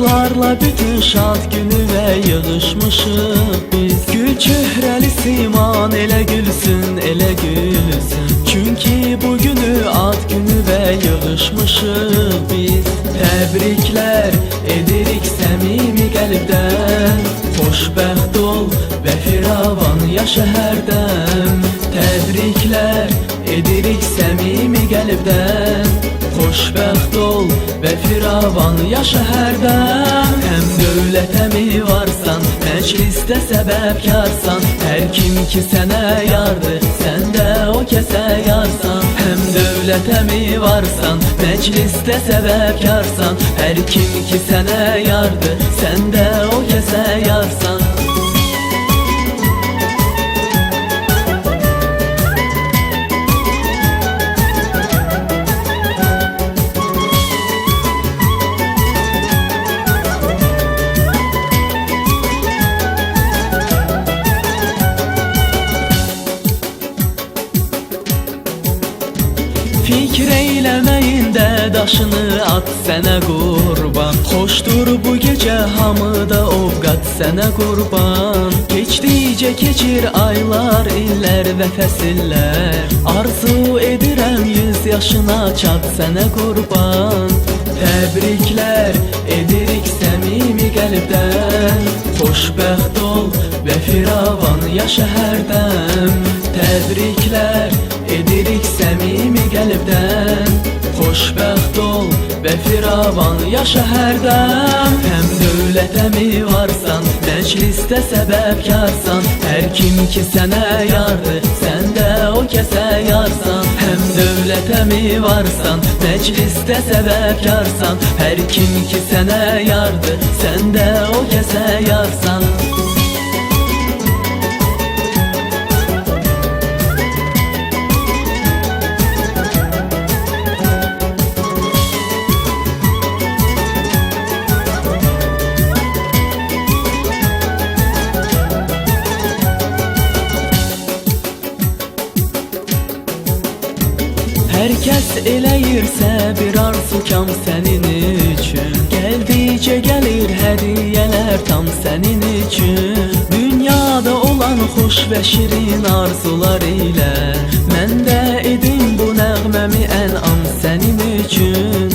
Dostlarla bütün şad günü ve yığışmışıq biz. Gül çöhrəli siman elə gülsün, elə gülsün. Çünki bugünü ad günü ve yığışmışıq biz. Təbriklər edirik səmimi qəlbdən. Xoşbəxt ol və firavan yaşa hərdən. Təbriklər edirik səmimi qəlbdən. Xoşbəxt ol və firavan yaşa hərdən. Həm dövlətə mi varsan, məclisdə səbəbkarsan. Hər kim ki sənə yardır, sən də o kəsə yarsan. Həm dövlətə mi varsan, məclisdə səbəbkarsan. Hər kim ki sənə yardır, sən də o kəsə yarsan. Fikir eyləməyində daşını at sənə qurban. Xoşdur bu gecə hamıda ovqat sənə qurban. Keçdikcə keçir aylar, illər və fəsillər. Arzu edirəm 100 yaşına çat sənə qurban. Təbriklər edirik səmimi qəlbdən. Xoşbəxt ol və firavan yaşa hərdən. Təbriklər edirik səmimi qəlbdən. Xoşbəxt ol və firavan yaşa hərdən. Həm dövlətə mi varsan, məclisdə səbəbkarsan. Hər kim ki sənə yardır, sən də o kəsə yarsan. Həm dövlətə mi varsan, məclisdə səbəbkarsan. Hər kim ki sənə yardır, sən də o kəsə yarsan. Hər kəs eləyirsə bir arzu kam sənin üçün. Gəldikcə gəlir hədiyyələr tam sənin üçün. Dünyada olan xoş və şirin arzular ilə mən də edim bu nəğməmi ənam sənin üçün.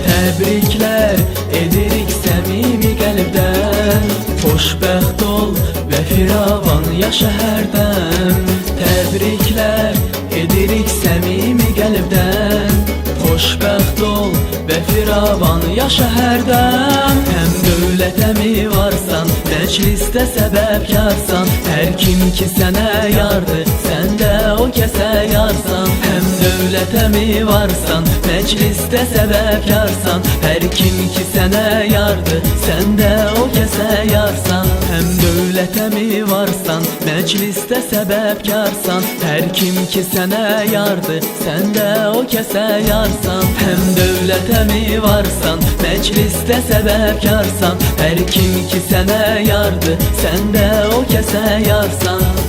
Təbriklər edirik səmimi qəlbdən. Xoşbəxt ol və firavan yaşa hərdən. Təbriklər edirik səmimi qəlbdən. Xoşbəxt ol və firavan yaşa hərdən. Həm dövlətə mi varsan, məclisdə səbəbkarsan. Hər kim ki sənə yardır, sən də o kəsə yarsan. Həm dövlətə mi varsan, məclisdə səbəbkarsan. Hər kim ki sənə yardır, sən də o kəsə yarsan. Həm dövlətə mi varsan, məclisdə səbəbkarsan. Hər kim ki sənə yardır, sən də o kəsə yarsan. Həm dövlətə mi varsan, məclisdə səbəbkarsan. Hər kim ki sənə yardır, sən də o kəsə yarsan.